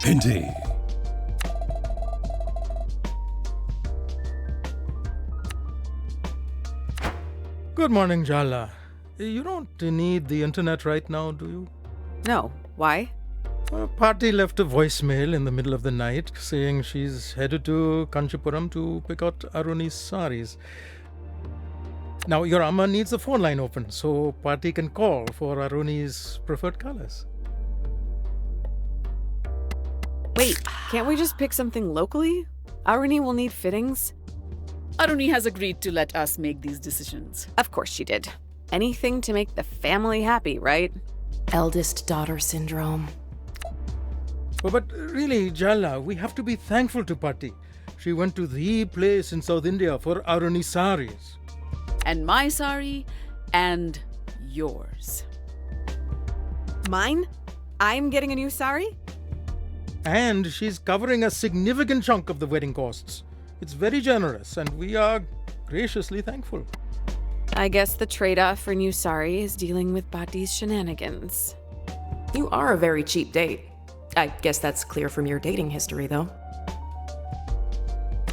Hindi. Good morning, Jala. You don't need the internet right now, do you? No. Why? Party left a voicemail in the middle of the night saying she's headed to Kanchipuram to pick out Aruni's saris. Now, your Amma needs the phone line open so Party can call for Aruni's preferred colors. Wait, can't we just pick something locally? Aruni will need fittings. Aruni has agreed to let us make these decisions. Of course she did. Anything to make the family happy, right? Eldest daughter syndrome. Oh, but really, Jala, we have to be thankful to Party. She went to the place in South India for Aruni saris. And my sari, and yours. Mine? I'm getting a new sari? And she's covering a significant chunk of the wedding costs. It's very generous, and we are graciously thankful. I guess the trade-off for new sari is dealing with Bati's shenanigans. You are a very cheap date. I guess that's clear from your dating history, though.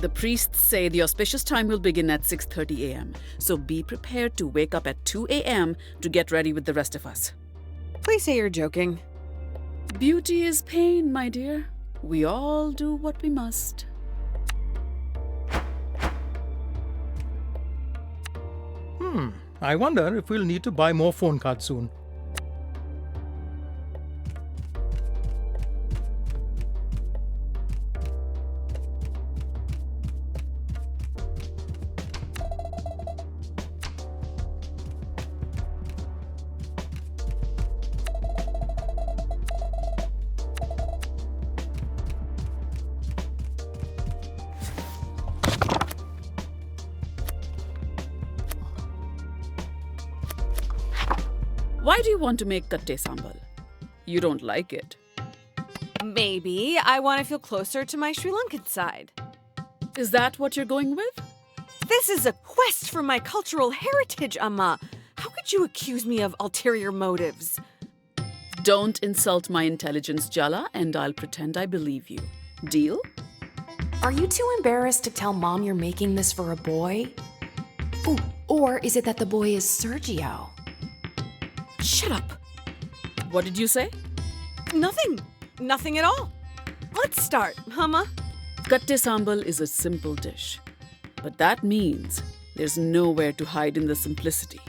The priests say the auspicious time will begin at 6:30 a.m. So be prepared to wake up at 2 a.m. to get ready with the rest of us. Please say you're joking. Beauty is pain, my dear. We all do what we must. I wonder if we'll need to buy more phone cards soon. Why do you want to make katte sambal? You don't like it. Maybe I want to feel closer to my Sri Lankan side. Is that what you're going with? This is a quest for my cultural heritage, Amma. How could you accuse me of ulterior motives? Don't insult my intelligence, Jala, and I'll pretend I believe you. Deal? Are you too embarrassed to tell Mom you're making this for a boy? Ooh, or is it that the boy is Sergio? Shut up. What did you say? Nothing. Nothing at all. Let's start, Amma. Katte sambal is a simple dish. But that means there's nowhere to hide in the simplicity.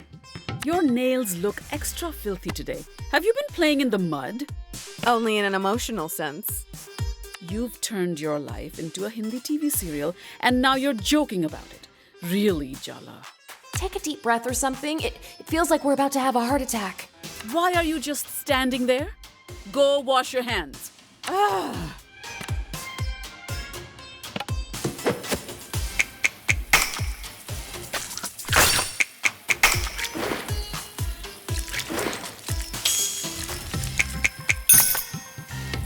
Your nails look extra filthy today. Have you been playing in the mud? Only in an emotional sense. You've turned your life into a Hindi TV serial and now you're joking about it. Really, Jala? Take a deep breath or something. It feels like we're about to have a heart attack. Why are you just standing there? Go wash your hands.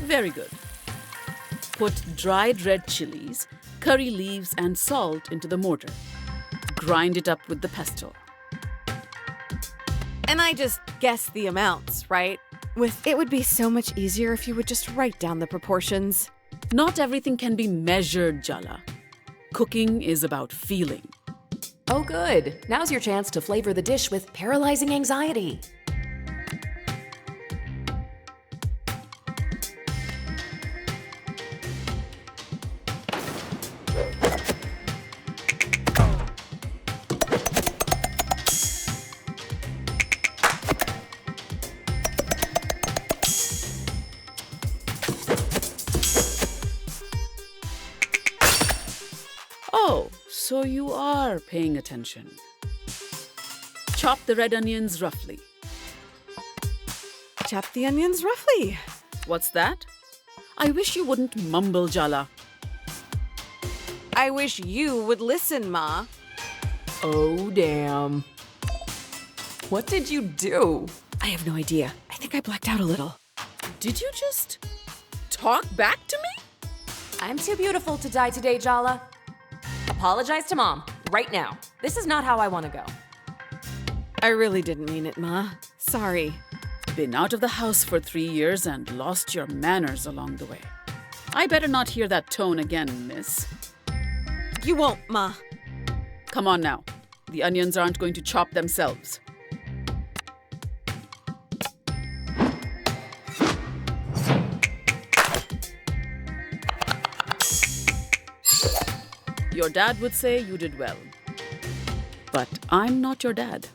Very good. Put dried red chilies, curry leaves, and salt into the mortar. Grind it up with the pestle. And I just guessed the amounts, right? It would be so much easier if you would just write down the proportions. Not everything can be measured, Jala. Cooking is about feeling. Oh, good. Now's your chance to flavor the dish with paralyzing anxiety. Oh, so you are paying attention. Chop the red onions roughly. Chop the onions roughly. What's that? I wish you wouldn't mumble, Jala. I wish you would listen, Ma. Oh, damn. What did you do? I have no idea. I think I blacked out a little. Did you just talk back to me? I'm too beautiful to die today, Jala. Apologize to Mom, right now. This is not how I want to go. I really didn't mean it, Ma. Sorry. Been out of the house for 3 years and lost your manners along the way. I better not hear that tone again, miss. You won't, Ma. Come on now. The onions aren't going to chop themselves. Your dad would say you did well. But I'm not your dad.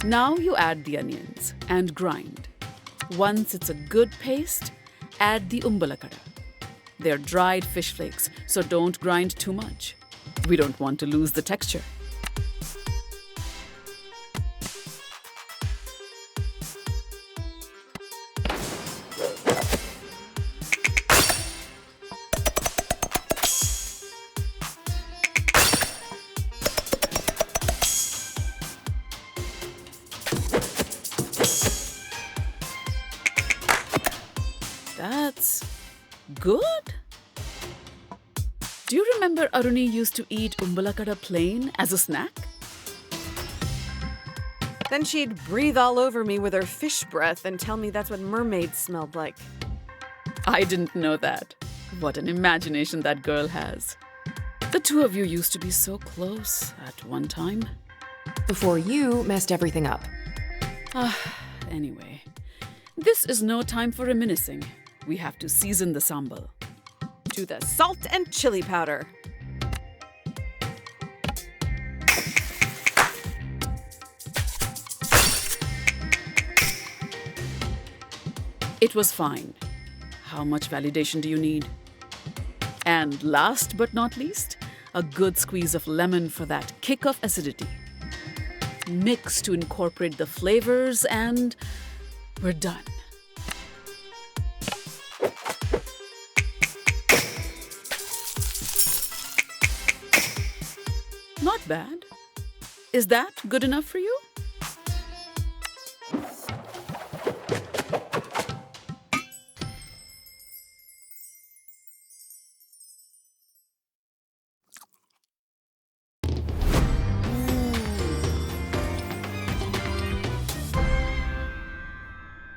Now you add the onions and grind. Once it's a good paste, add the umbalakada. They're dried fish flakes, so don't grind too much. We don't want to lose the texture. That's good. Do you remember Aruni used to eat umbalakada plain as a snack? Then she'd breathe all over me with her fish breath and tell me that's what mermaids smelled like. I didn't know that. What an imagination that girl has. The two of you used to be so close at one time. Before you messed everything up. Anyway, this is no time for reminiscing. We have to season the sambal. To the salt and chili powder. It was fine. How much validation do you need? And last but not least, a good squeeze of lemon for that kick of acidity. Mix to incorporate the flavors and we're done. Not bad. Is that good enough for you?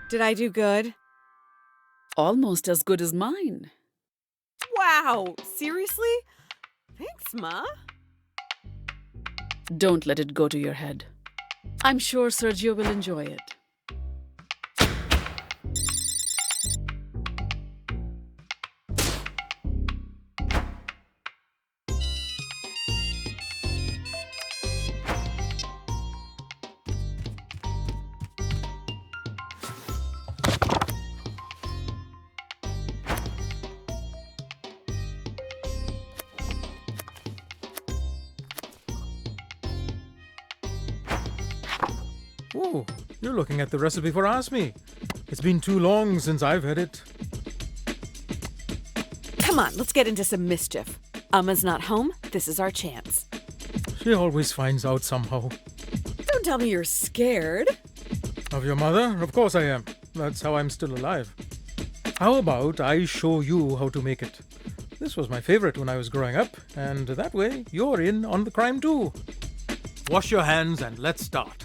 Did I do good? Almost as good as mine. Wow! Seriously? Thanks, Ma. Don't let it go to your head. I'm sure Sergio will enjoy it. Oh, you're looking at the recipe for Asmi. It's been too long since I've had it. Come on, let's get into some mischief. Amma's not home. This is our chance. She always finds out somehow. Don't tell me you're scared. Of your mother? Of course I am. That's how I'm still alive. How about I show you how to make it? This was my favorite when I was growing up, and that way you're in on the crime too. Wash your hands and let's start.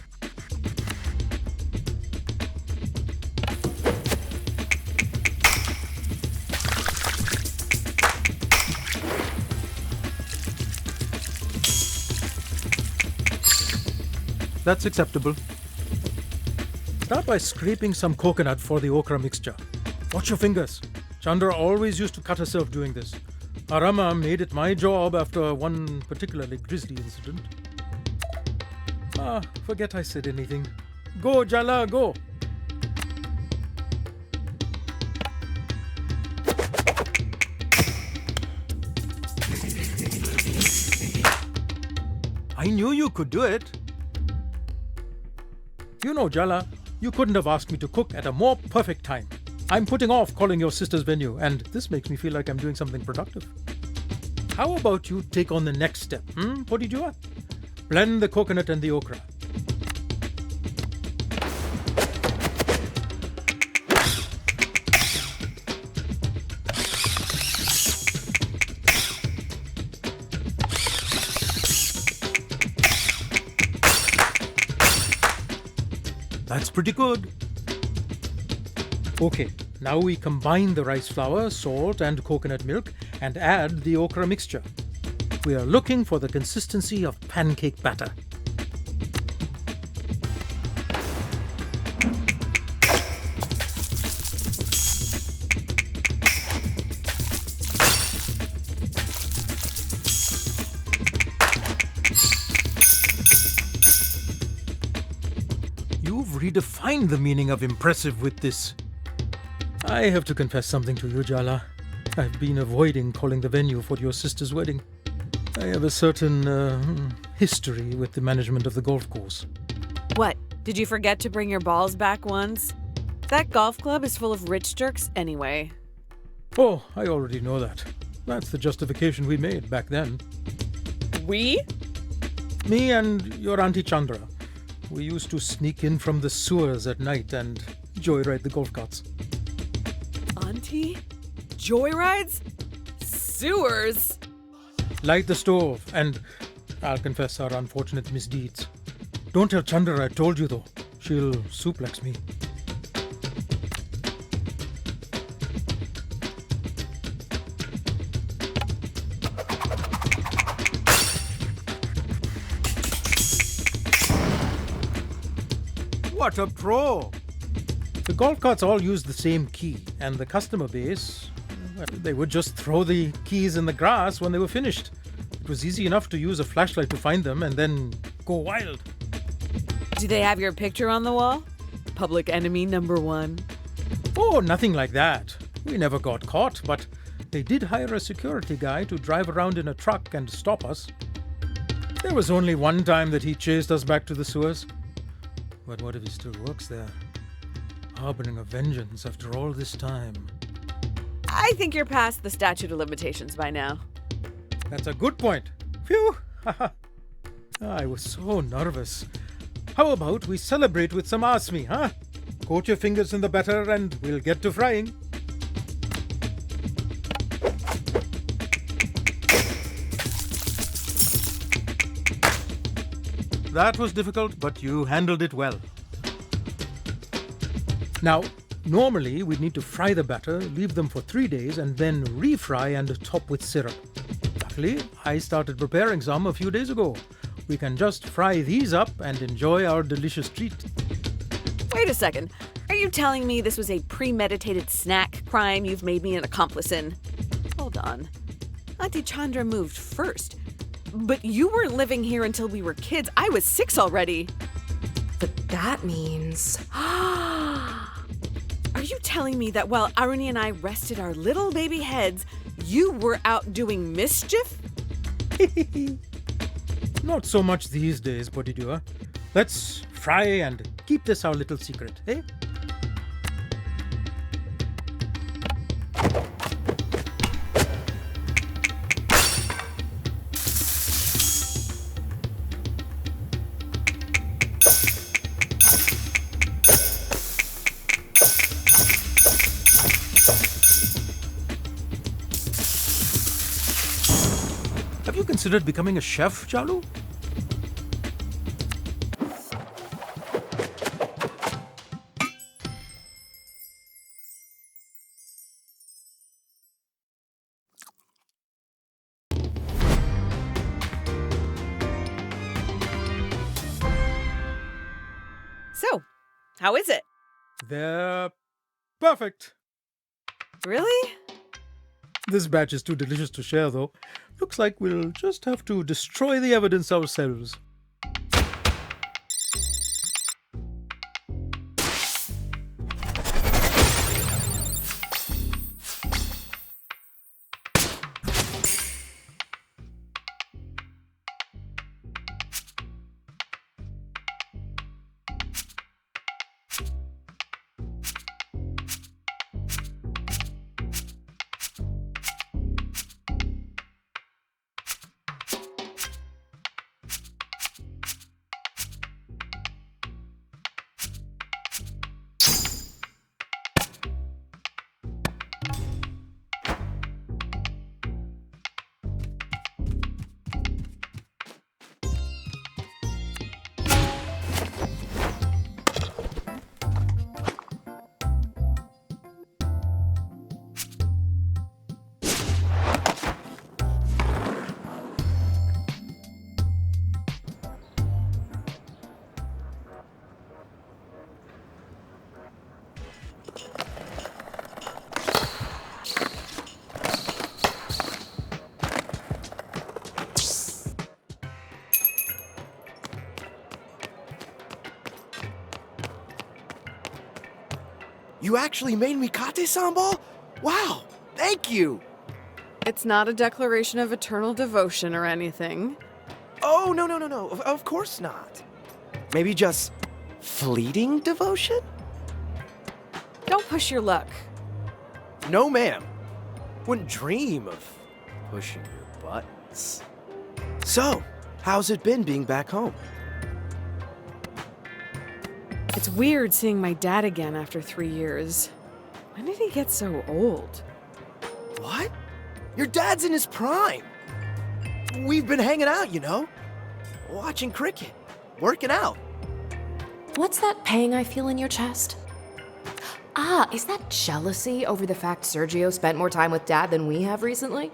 That's acceptable. Start by scraping some coconut for the okra mixture. Watch your fingers. Chandra always used to cut herself doing this. Arama made it my job after one particularly grisly incident. Forget I said anything. Go, Jala, go! I knew you could do it. You know, Jala, you couldn't have asked me to cook at a more perfect time. I'm putting off calling your sister's venue, and this makes me feel like I'm doing something productive. How about you take on the next step? What did you want? Blend the coconut and the okra. That's pretty good. Okay, Now we combine the rice flour, salt, and coconut milk and add the okra mixture. We are looking for the consistency of pancake batter. You've redefined the meaning of impressive with this. I have to confess something to you, Jala. I've been avoiding calling the venue for your sister's wedding. I have a certain history with the management of the golf course. What? Did you forget to bring your balls back once? That golf club is full of rich jerks anyway. Oh, I already know that. That's the justification we made back then. We? Me and your Auntie Chandra. We used to sneak in from the sewers at night and joyride the golf carts. Auntie? Joyrides? Sewers? Light the stove and I'll confess our unfortunate misdeeds. Don't tell Chandra I told you though. She'll suplex me. What a pro! The golf carts all use the same key, and the customer base, well, they would just throw the keys in the grass when they were finished. It was easy enough to use a flashlight to find them and then go wild. Do they have your picture on the wall? Public enemy number one. Oh, nothing like that. We never got caught, but they did hire a security guy to drive around in a truck and stop us. There was only one time that he chased us back to the sewers. But what if he still works there? Harboring a vengeance after all this time. I think you're past the statute of limitations by now. That's a good point. Phew! I was so nervous. How about we celebrate with some asmi, huh? Coat your fingers in the batter and we'll get to frying. That was difficult, but you handled it well. Now, normally we'd need to fry the batter, leave them for 3 days, and then refry and top with syrup. Luckily, I started preparing some a few days ago. We can just fry these up and enjoy our delicious treat. Wait a second. Are you telling me this was a premeditated snack crime you've made me an accomplice in? Hold on. Auntie Chandra moved first. But you weren't living here until we were kids. I was 6 already. But that means. Are you telling me that while Aruni and I rested our little baby heads, you were out doing mischief? Not so much these days, Bodhidua. Let's fry and keep this our little secret, eh? Have you considered becoming a chef, Chalu? So, how is it? They're perfect. Really? This batch is too delicious to share, though. Looks like we'll just have to destroy the evidence ourselves. You actually made me kate sambal? Wow, thank you! It's not a declaration of eternal devotion or anything. Oh, no. Of course not. Maybe just fleeting devotion? Don't push your luck. No, ma'am. Wouldn't dream of pushing your buttons. So, how's it been being back home? It's weird seeing my dad again after 3 years. When did he get so old? What? Your dad's in his prime. We've been hanging out, you know. Watching cricket, working out. What's that pang I feel in your chest? Ah, is that jealousy over the fact Sergio spent more time with Dad than we have recently?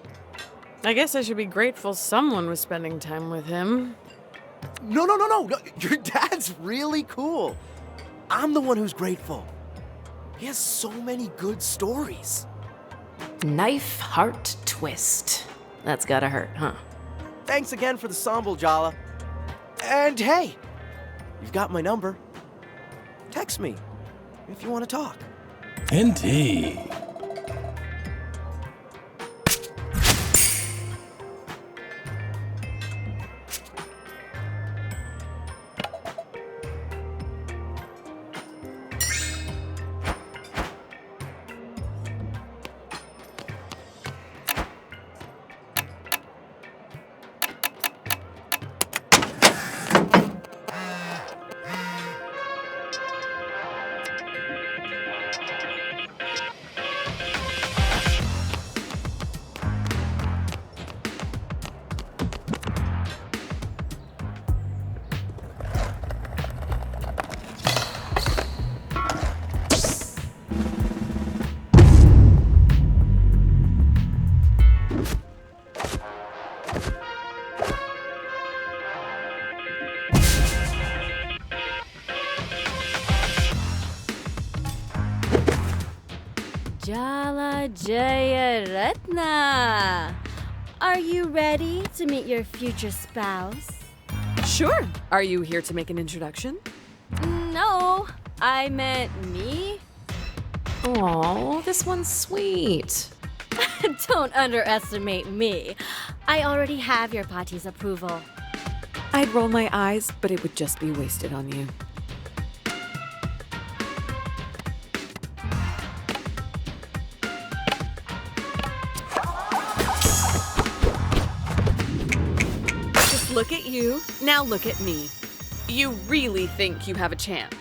I guess I should be grateful someone was spending time with him. No. Your dad's really cool. I'm the one who's grateful. He has so many good stories. Knife, heart, twist. That's gotta hurt, huh? Thanks again for the sambal, Jala. And hey, you've got my number. Text me if you want to talk. Indeed. Jala Jaya Ratna. Are you ready to meet your future spouse? Sure. Are you here to make an introduction? No, I meant me. Aw, this one's sweet. Don't underestimate me. I already have your pati's approval. I'd roll my eyes, but it would just be wasted on you. Just look at you, now look at me. You really think you have a chance?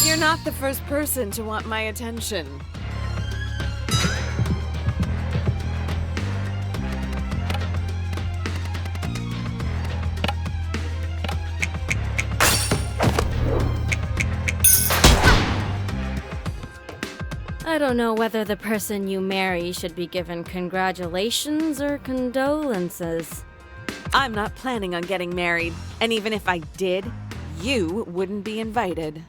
You're not the first person to want my attention. I don't know whether the person you marry should be given congratulations or condolences. I'm not planning on getting married, and even if I did, you wouldn't be invited.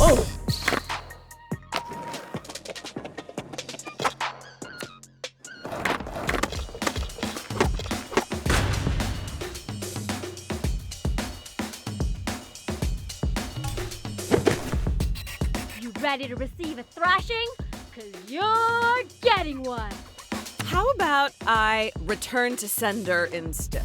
Whoa! You ready to receive a thrashing? Cause you're getting one. How about I return to sender instead?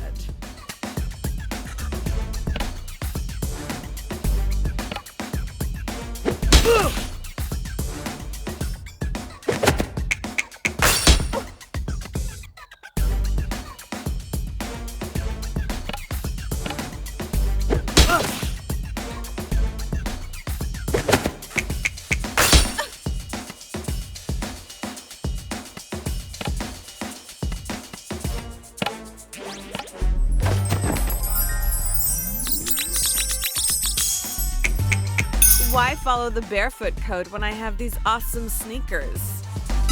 Why follow the barefoot code when I have these awesome sneakers?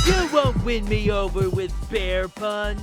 You won't win me over with bear puns.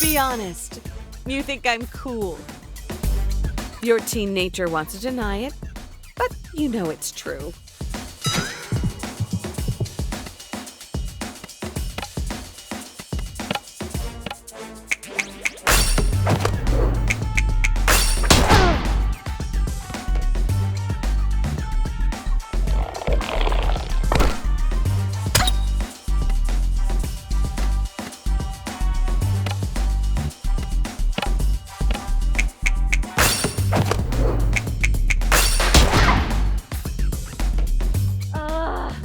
Be honest. You think I'm cool. Your teen nature wants to deny it, but you know it's true.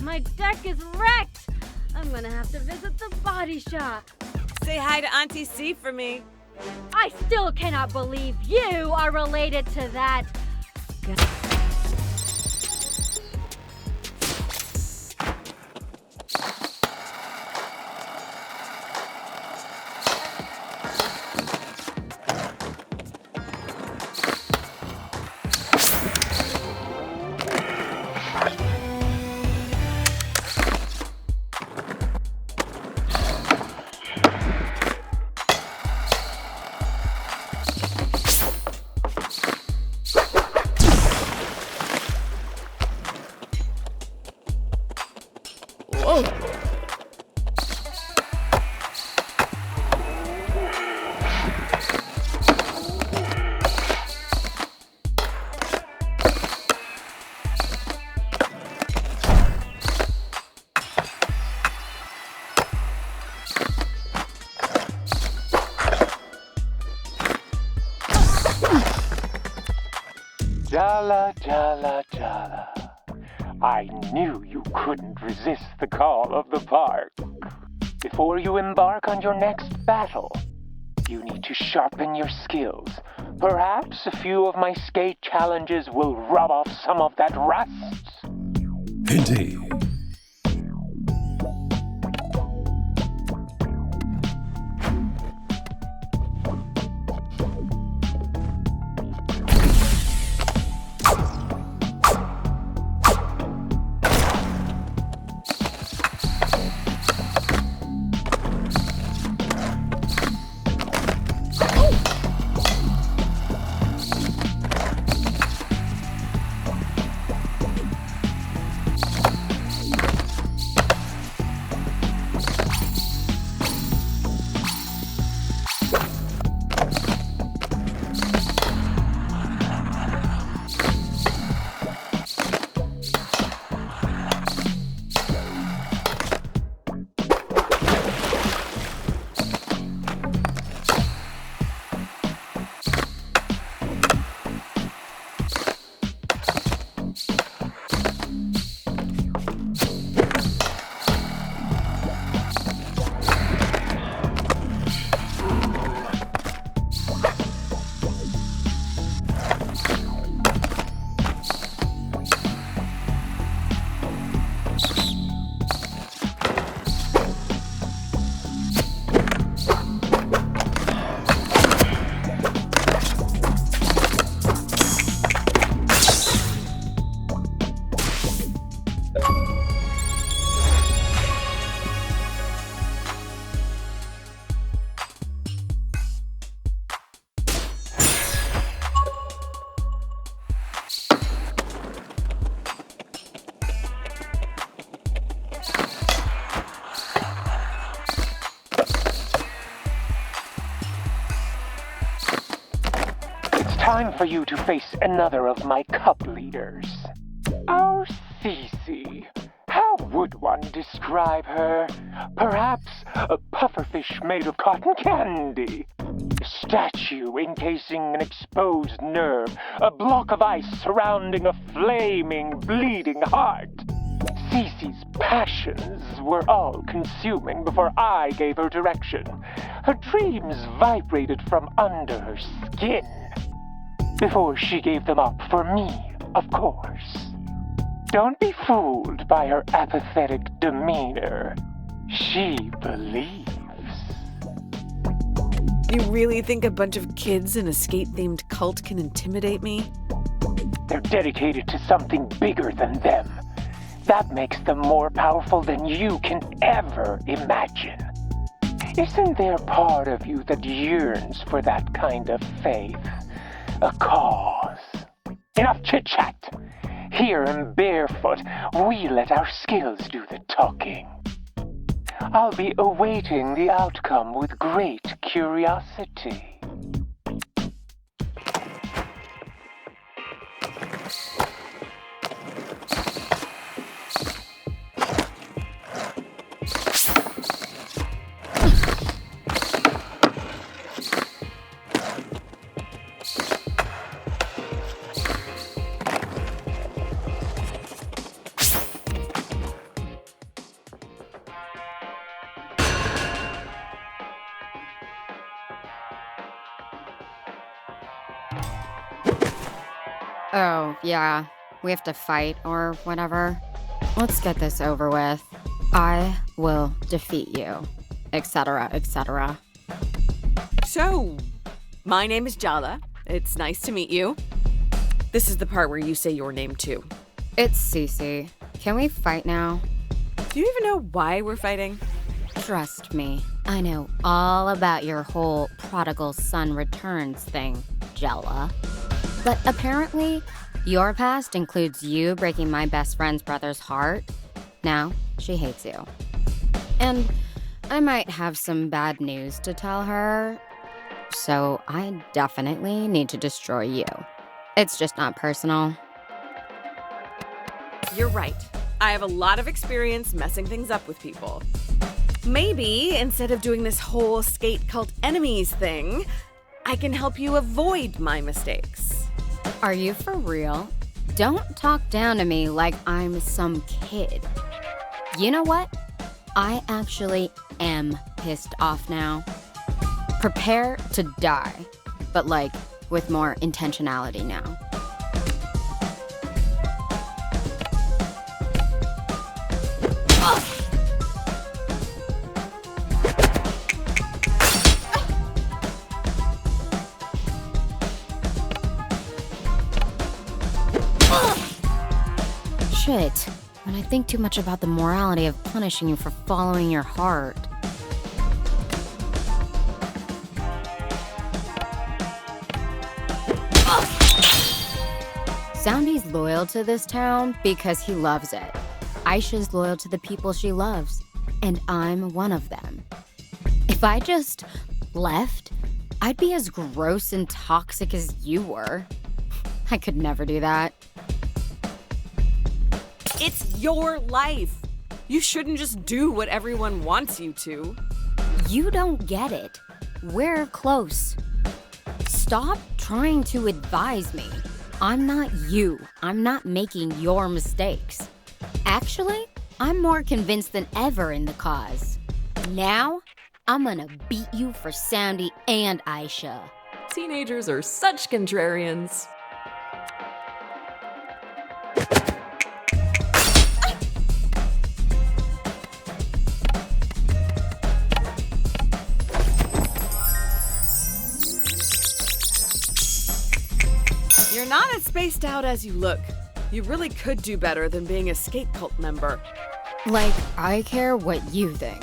My deck is wrecked. I'm gonna have to visit the body shop. Say hi to Auntie C for me. I still cannot believe you are related to that. Jala, Jala, Jala. I knew you couldn't resist the call of the park. Before you embark on your next battle, you need to sharpen your skills. Perhaps a few of my skate challenges will rub off some of that rust. Indeed. Oh! time for you to face another of my cub leaders. Our Cece. How would one describe her? Perhaps a pufferfish made of cotton candy. A statue encasing an exposed nerve. A block of ice surrounding a flaming, bleeding heart. Cece's passions were all-consuming before I gave her direction. Her dreams vibrated from under her skin. Before she gave them up for me, of course. Don't be fooled by her apathetic demeanor. She believes. You really think a bunch of kids in a skate-themed cult can intimidate me? They're dedicated to something bigger than them. That makes them more powerful than you can ever imagine. Isn't there part of you that yearns for that kind of faith? A cause? Enough chit-chat! Here in Barefoot, we let our skills do the talking. I'll be awaiting the outcome with great curiosity. Oh, yeah. We have to fight or whatever. Let's get this over with. I will defeat you. Etc., etc. So, my name is Jala. It's nice to meet you. This is the part where you say your name too. It's Cece. Can we fight now? Do you even know why we're fighting? Trust me, I know all about your whole prodigal son returns thing, Jella. But apparently, your past includes you breaking my best friend's brother's heart. Now, she hates you. And I might have some bad news to tell her. So I definitely need to destroy you. It's just not personal. You're right. I have a lot of experience messing things up with people. Maybe instead of doing this whole skate cult enemies thing, I can help you avoid my mistakes. Are you for real? Don't talk down to me like I'm some kid. You know what? I actually am pissed off now. Prepare to die, but like with more intentionality now. Shit, when I think too much about the morality of punishing you for following your heart. Soundy's loyal to this town because he loves it. Aisha's loyal to the people she loves, and I'm one of them. If I just left, I'd be as gross and toxic as you were. I could never do that. It's your life. You shouldn't just do what everyone wants you to. You don't get it. We're close. Stop trying to advise me. I'm not you. I'm not making your mistakes. Actually, I'm more convinced than ever in the cause. Now, I'm gonna beat you for Soundy and Aisha. Teenagers are such contrarians. You're not as spaced out as you look. You really could do better than being a skate cult member. Like, I care what you think.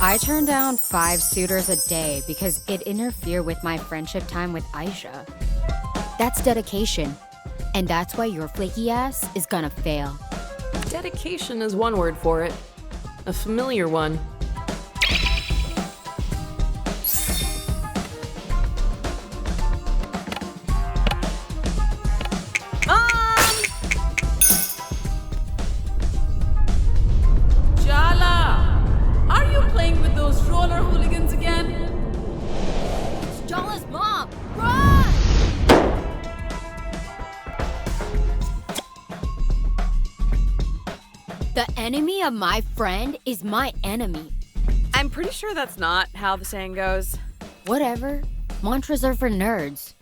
I turn down 5 suitors a day because it interfered with my friendship time with Aisha. That's dedication. And that's why your flaky ass is gonna fail. Dedication is one word for it. A familiar one. enemy of my friend is my enemy. I'm pretty sure that's not how the saying goes. Whatever. Mantras are for nerds.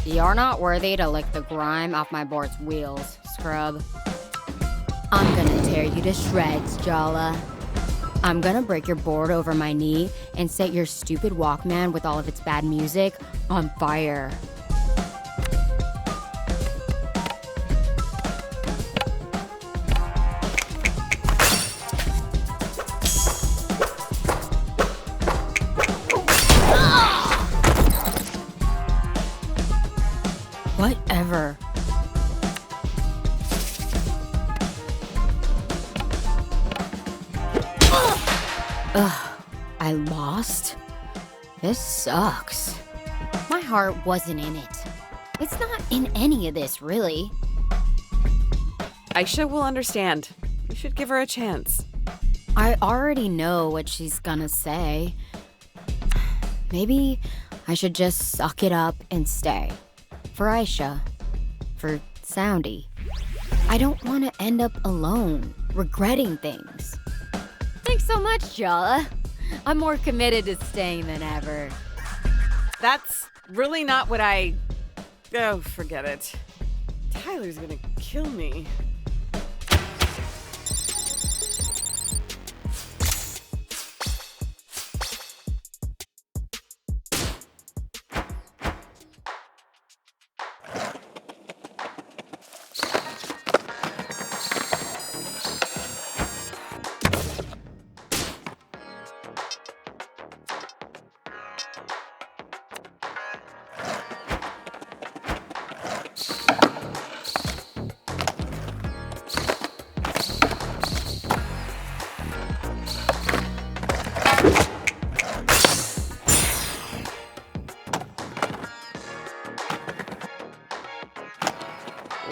You're not worthy to lick the grime off my board's wheels, scrub. I'm gonna tear you to shreds, Jala. I'm gonna break your board over my knee and set your stupid Walkman with all of its bad music on fire. Whatever. Ugh, I lost? This sucks. My heart wasn't in it. It's not in any of this, really. Aisha will understand. You should give her a chance. I already know what she's gonna say. Maybe I should just suck it up and stay. For Aisha. For Soundy. I don't want to end up alone, regretting things. Thanks so much, Jala. I'm more committed to staying than ever. That's really not what I... Oh, forget it. Tyler's gonna kill me.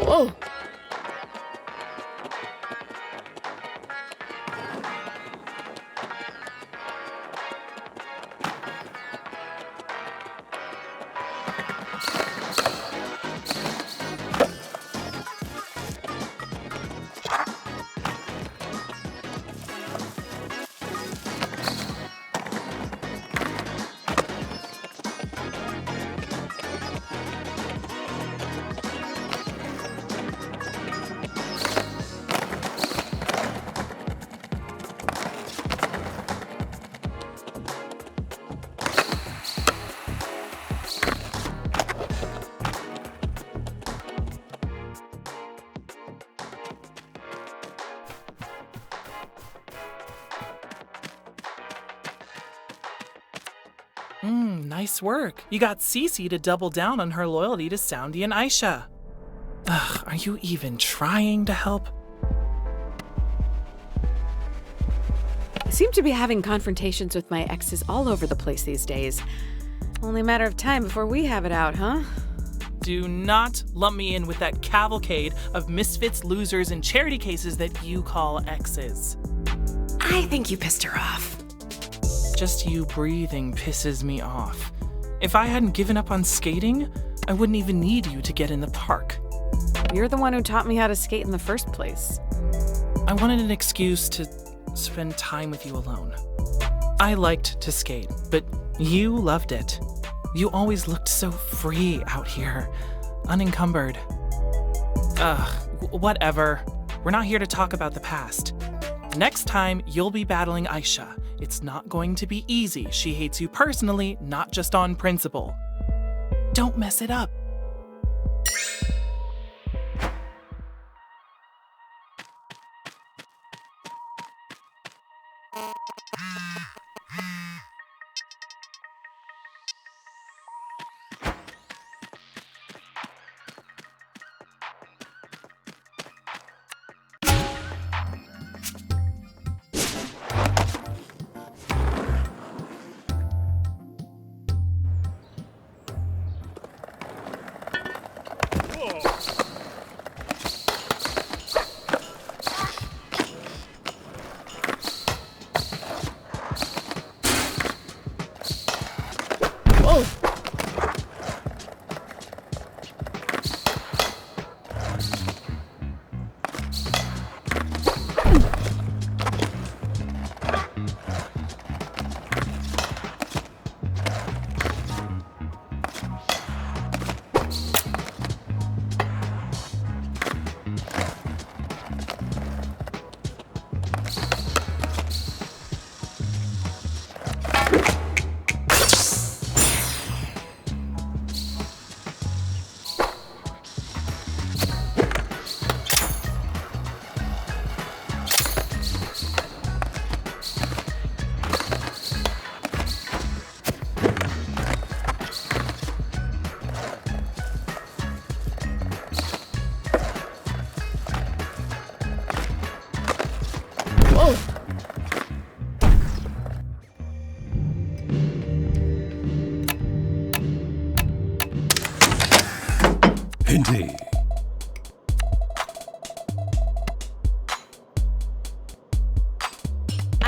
Whoa! Nice work. You got Cece to double down on her loyalty to Soundy and Aisha. Ugh, are you even trying to help? I seem to be having confrontations with my exes all over the place these days. Only a matter of time before we have it out, huh? Do not lump me in with that cavalcade of misfits, losers, and charity cases that you call exes. I think you pissed her off. Just you breathing pisses me off. If I hadn't given up on skating, I wouldn't even need you to get in the park. You're the one who taught me how to skate in the first place. I wanted an excuse to spend time with you alone. I liked to skate, but you loved it. You always looked so free out here, unencumbered. Whatever. We're not here to talk about the past. Next time, you'll be battling Aisha. It's not going to be easy. She hates you personally, not just on principle. Don't mess it up.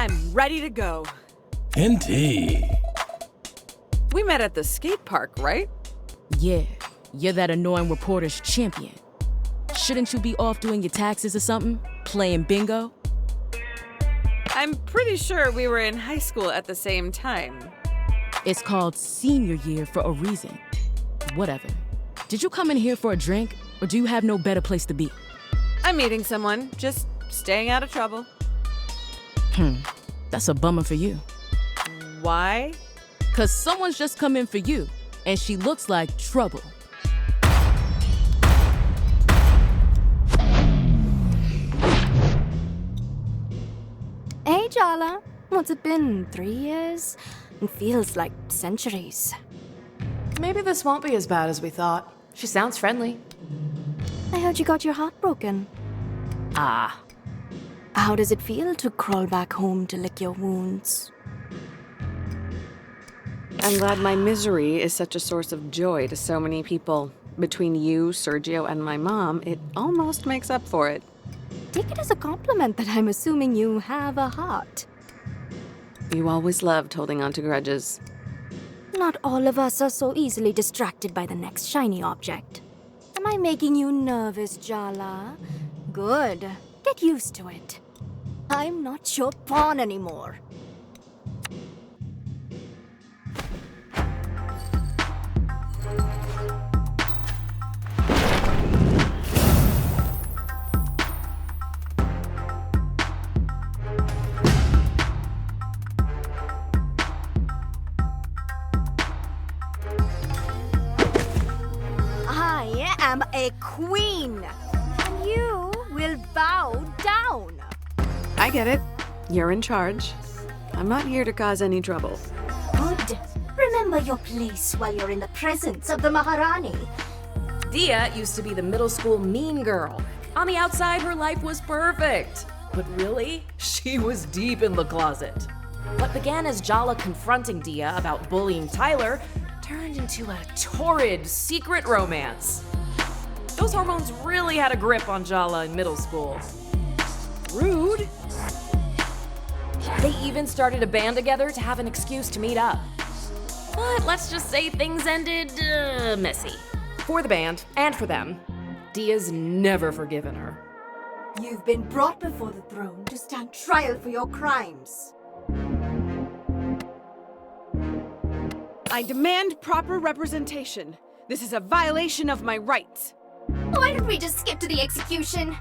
I'm ready to go. Indeed. We met at the skate park, right? Yeah, you're that annoying reporter's champion. Shouldn't you be off doing your taxes or something? Playing bingo? I'm pretty sure we were in high school at the same time. It's called senior year for a reason. Whatever. Did you come in here for a drink, or do you have no better place to be? I'm meeting someone, just staying out of trouble. That's a bummer for you. Why? 'Cause someone's just come in for you, and she looks like trouble. Hey, Jala. What's it been? 3 years? It feels like centuries. Maybe this won't be as bad as we thought. She sounds friendly. I heard you got your heart broken. Ah. How does it feel to crawl back home to lick your wounds? I'm glad my misery is such a source of joy to so many people. Between you, Sergio, and my mom, it almost makes up for it. Take it as a compliment that I'm assuming you have a heart. You always loved holding on to grudges. Not all of us are so easily distracted by the next shiny object. Am I making you nervous, Jala? Good. Get used to it. I'm not your pawn anymore. I am a queen, and you will bow down. I get it. You're in charge. I'm not here to cause any trouble. Good. Remember your place while you're in the presence of the Maharani. Dia used to be the middle school mean girl. On the outside, her life was perfect. But really, she was deep in the closet. What began as Jala confronting Dia about bullying Tyler turned into a torrid secret romance. Those hormones really had a grip on Jala in middle school. Rude. They even started a band together to have an excuse to meet up. But let's just say things ended messy. For the band, and for them. Dia's never forgiven her. You've been brought before the throne to stand trial for your crimes. I demand proper representation. This is a violation of my rights. Why don't we just skip to the execution?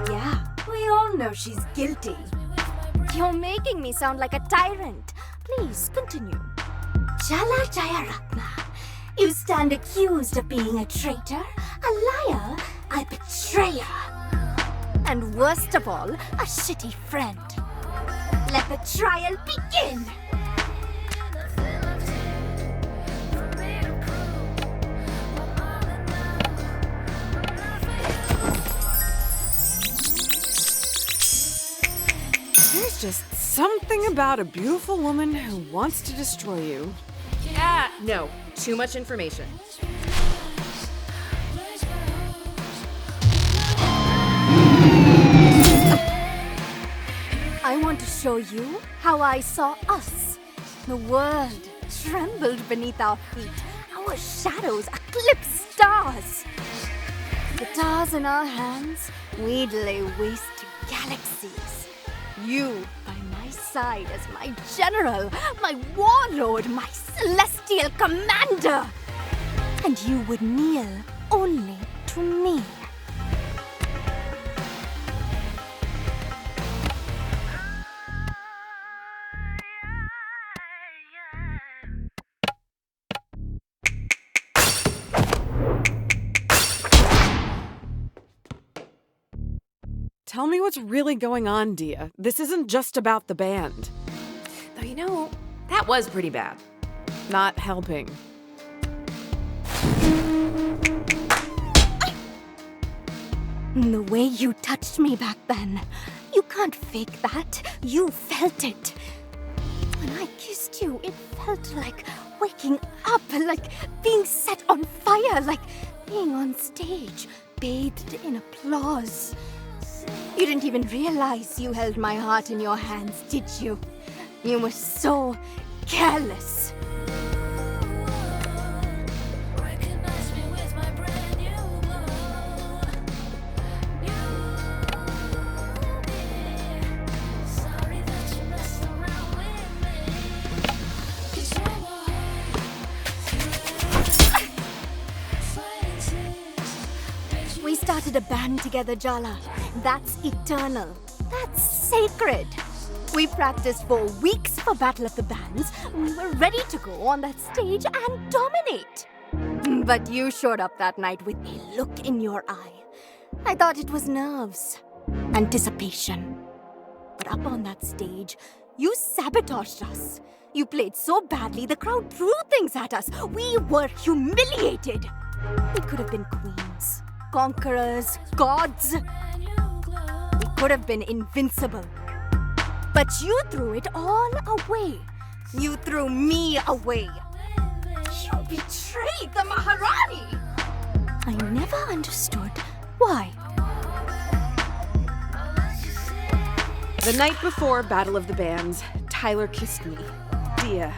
Yeah, we all know she's guilty. You're making me sound like a tyrant. Please, continue. Jala Jayaratna, you stand accused of being a traitor, a liar, a betrayer. And worst of all, a shitty friend. Let the trial begin! There's just something about a beautiful woman who wants to destroy you. No. Too much information. I want to show you how I saw us. The world trembled beneath our feet. Our shadows eclipsed stars. Guitars in our hands, we'd lay waste to galaxies. You by my side as my general, my warlord, my celestial commander. And you would kneel only to me. Tell me what's really going on, Dia. This isn't just about the band. Though you know, that was pretty bad. Not helping. The way you touched me back then, you can't fake that. You felt it. When I kissed you, it felt like waking up, like being set on fire, like being on stage, bathed in applause. You didn't even realize you held my heart in your hands, did you? You were so careless. We started a band together, Jala. That's eternal. That's sacred. We practiced for weeks for Battle of the Bands. We were ready to go on that stage and dominate. But you showed up that night with a look in your eye. I thought it was nerves, anticipation. But up on that stage, you sabotaged us. You played so badly, the crowd threw things at us. We were humiliated. We could have been queens, conquerors, gods. We could have been invincible. But you threw it all away. You threw me away. You betrayed the Maharani. I never understood why. The night before Battle of the Bands, Tyler kissed me. Dia,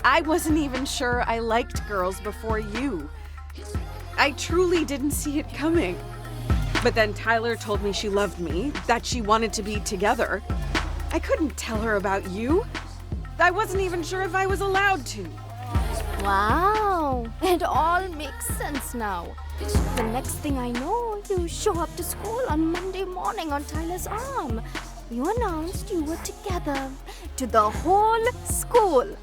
I wasn't even sure I liked girls before you. I truly didn't see it coming. But then Tyler told me she loved me, that she wanted to be together. I couldn't tell her about you. I wasn't even sure if I was allowed to. Wow, it all makes sense now. The next thing I know, you show up to school on Monday morning on Tyler's arm. You announced you were together to the whole school.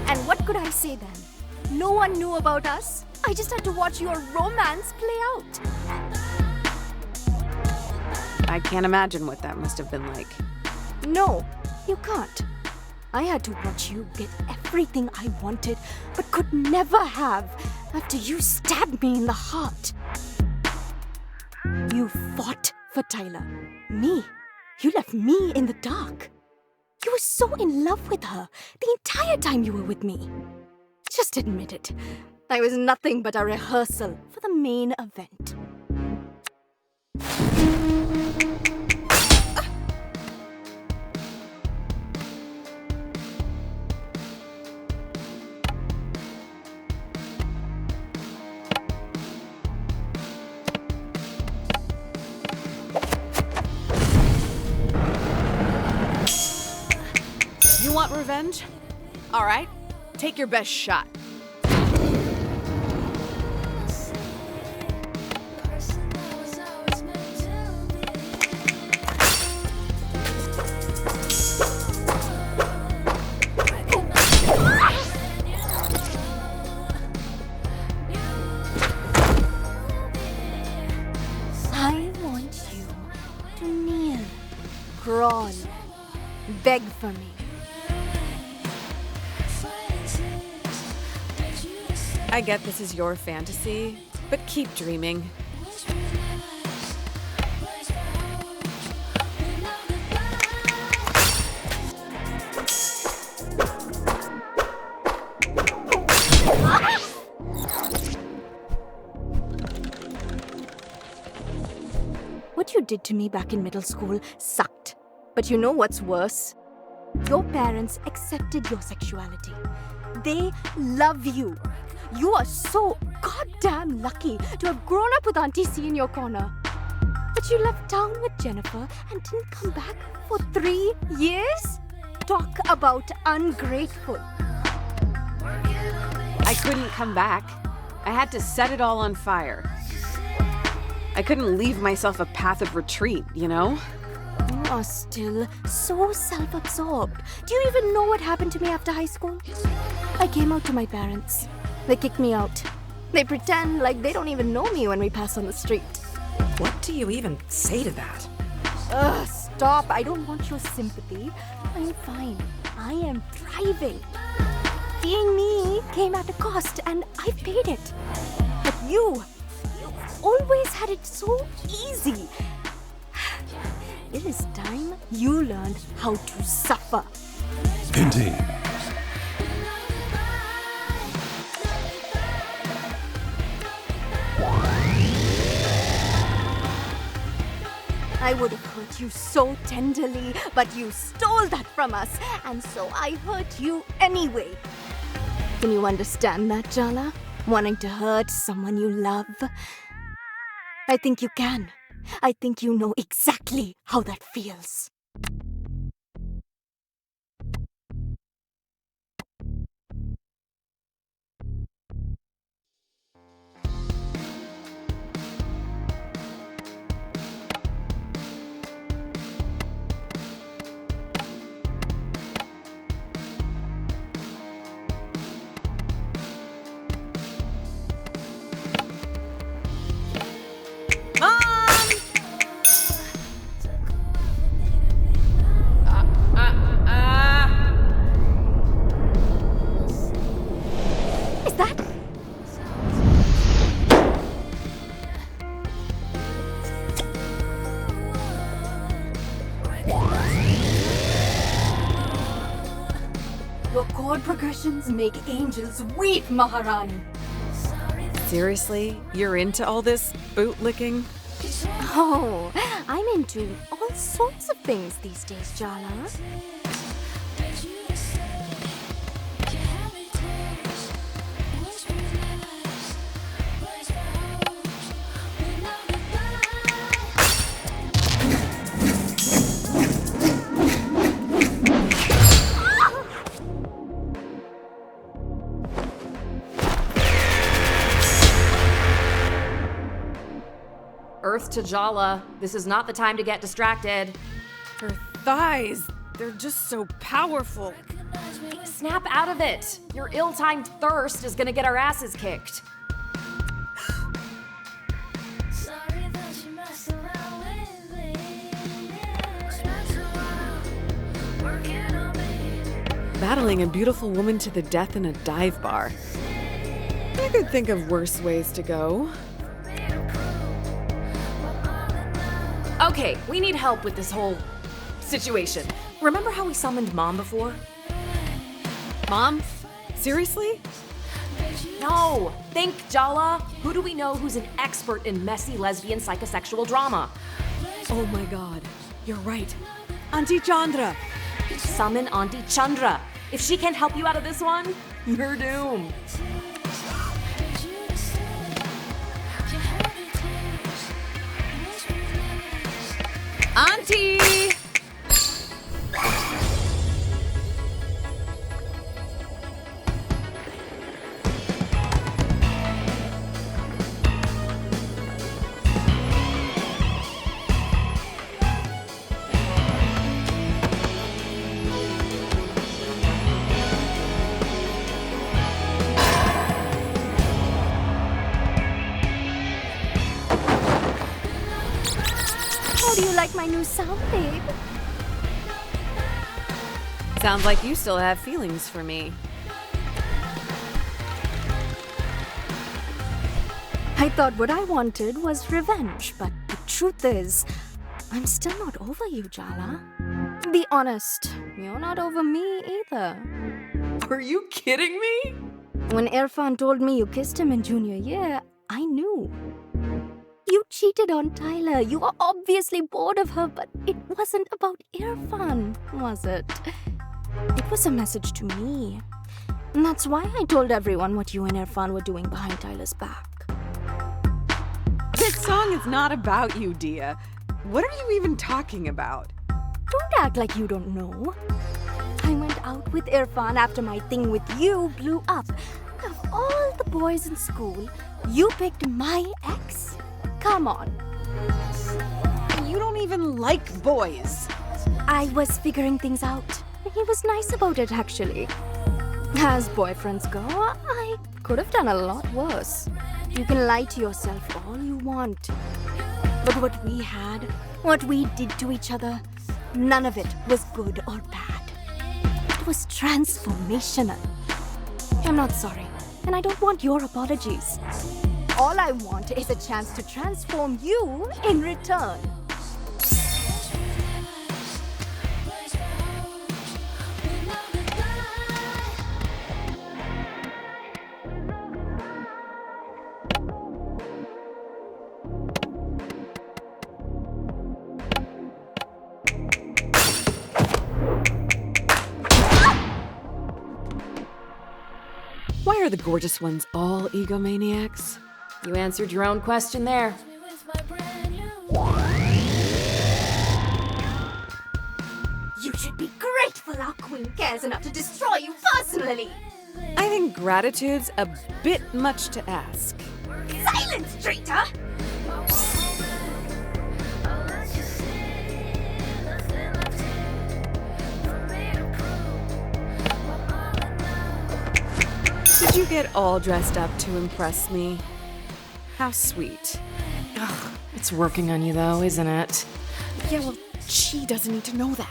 And what could I say then? No one knew about us. I just had to watch your romance play out. I can't imagine what that must have been like. No, you can't. I had to watch you get everything I wanted, but could never have after you stabbed me in the heart. You fought for Tyler. Me. You left me in the dark. You were so in love with her the entire time you were with me. Just admit it. I was nothing but a rehearsal for the main event. You want revenge? All right, take your best shot. I want you to kneel, crawl, beg for me. I get this is your fantasy, but keep dreaming. What you did to me back in middle school sucked. But you know what's worse? Your parents accepted your sexuality. They love you. You are so goddamn lucky to have grown up with Auntie C in your corner. But you left town with Jennifer and didn't come back for 3 years? Talk about ungrateful. I couldn't come back. I had to set it all on fire. I couldn't leave myself a path of retreat, you know? You are still so self-absorbed. Do you even know what happened to me after high school? I came out to my parents. They kicked me out. They pretend like they don't even know me when we pass on the street. What do you even say to that? Ugh, stop. I don't want your sympathy. I'm fine. I am thriving. Being me came at a cost, and I paid it. But you always had it so easy. It is time you learned how to suffer. Indeed. I would have hurt you so tenderly, but you stole that from us, and so I hurt you anyway. Can you understand that, Jala? Wanting to hurt someone you love? I think you can. I think you know exactly how that feels. Is that? Your chord progressions make angels weep, Maharani. Seriously? You're into all this bootlicking? Oh, I'm into all sorts of things these days, Jala. Earth to Jala. This is not the time to get distracted. Her thighs, they're just so powerful. Snap out of it. Your ill-timed thirst is gonna get our asses kicked. Battling a beautiful woman to the death in a dive bar. I could think of worse ways to go. Okay, we need help with this whole situation. Remember how we summoned Mom before? Mom? Seriously? No! Think, Jala! Who do we know who's an expert in messy lesbian psychosexual drama? Oh my god, you're right. Auntie Chandra! Summon Auntie Chandra! If she can't help you out of this one, you're doomed. Auntie! How do you like my new sound, babe? Sounds like you still have feelings for me. I thought what I wanted was revenge, but the truth is, I'm still not over you, Jala. Be honest, you're not over me either. Are you kidding me? When Irfan told me you kissed him in junior year, I knew. You cheated on Tyler. You were obviously bored of her, but it wasn't about Irfan, was it? It was a message to me. And that's why I told everyone what you and Irfan were doing behind Tyler's back. This song is not about you, Dia. What are you even talking about? Don't act like you don't know. I went out with Irfan after my thing with you blew up. Of all the boys in school, you picked my ex? Come on. You don't even like boys. I was figuring things out. He was nice about it, actually. As boyfriends go, I could have done a lot worse. You can lie to yourself all you want. But what we had, what we did to each other, none of it was good or bad. It was transformational. I'm not sorry, and I don't want your apologies. All I want is a chance to transform you in return. Why are the gorgeous ones all egomaniacs? You answered your own question there. You should be grateful our queen cares enough to destroy you personally. I think gratitude's a bit much to ask. Silence, traitor! Did you get all dressed up to impress me? How sweet. Ugh, it's working on you though, isn't it? Yeah, well, she doesn't need to know that.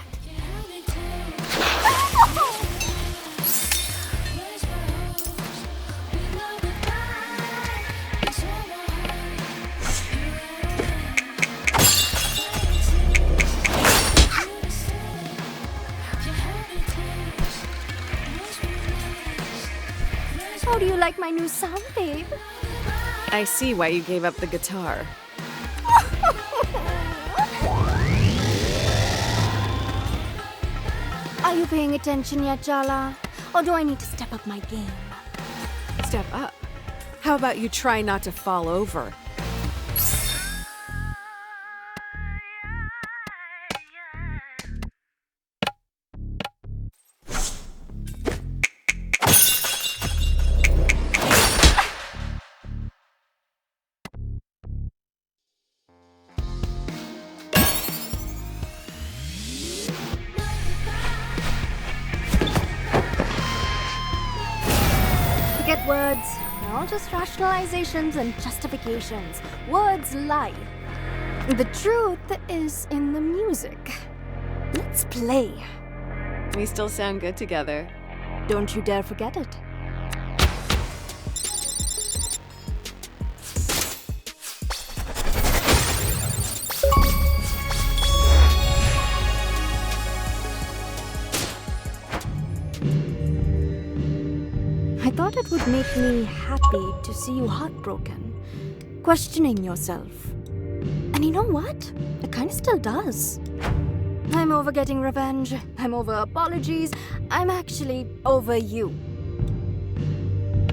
How do you like my new sound, babe? I see why you gave up the guitar. Are you paying attention yet, Jala? Or do I need to step up my game? Step up. How about you try not to fall over? Forget words. They're all just rationalizations and justifications. Words lie. The truth is in the music. Let's play. We still sound good together. Don't you dare forget it. I thought it would make me happy to see you heartbroken, questioning yourself. And you know what? It kind of still does. I'm over getting revenge. I'm over apologies. I'm actually over you.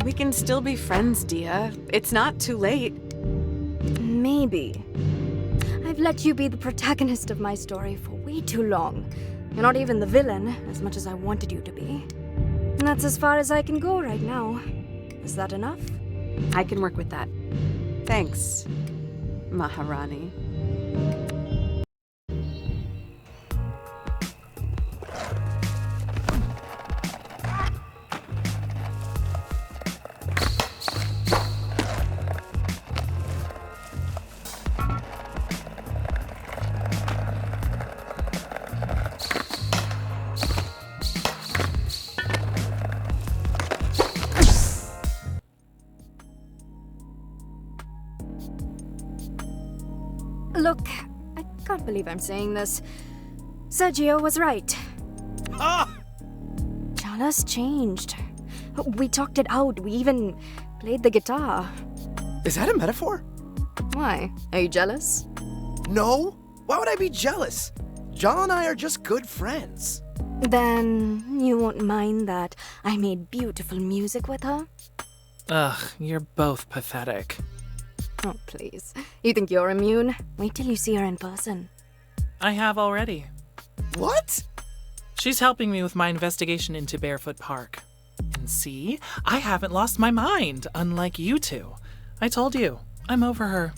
We can still be friends, Dia. It's not too late. Maybe. I've let you be the protagonist of my story for way too long. You're not even the villain, as much as I wanted you to be. And that's as far as I can go right now. Is that enough? I can work with that. Thanks, Maharani. Look, I can't believe I'm saying this. Sergio was right. Ah! Jala's changed. We talked it out. We even played the guitar. Is that a metaphor? Why? Are you jealous? No. Why would I be jealous? John and I are just good friends. Then you won't mind that I made beautiful music with her? Ugh, you're both pathetic. Oh, please. You think you're immune? Wait till you see her in person. I have already. What? She's helping me with my investigation into Barefoot Park. And see, I haven't lost my mind, unlike you two. I told you, I'm over her.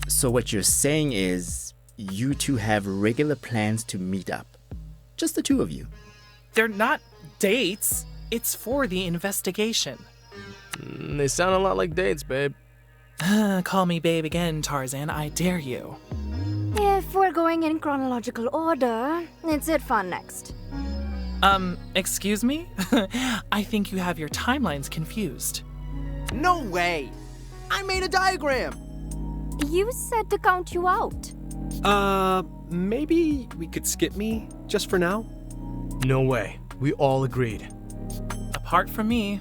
So what you're saying is you two have regular plans to meet up? Just the two of you? They're not dates. It's for the investigation. They sound a lot like dates, babe. Call me babe again, Tarzan. I dare you. If we're going in chronological order, it's it fun next. Excuse me? I think you have your timelines confused. No way. I made a diagram. You said to count you out. Maybe we could skip me, just for now? No way. We all agreed. Apart from me.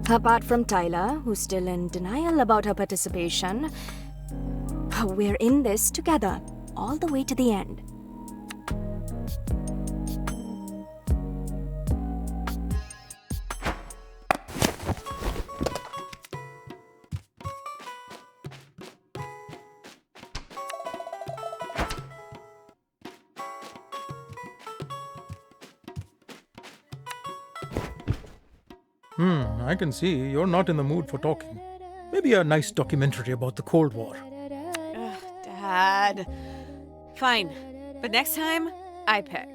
Apart from Tyler, who's still in denial about her participation, we're in this together, all the way to the end. I can see you're not in the mood for talking. Maybe a nice documentary about the Cold War. Ugh, Dad. Fine, but next time, I pick.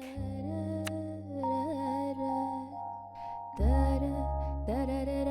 Da da da da da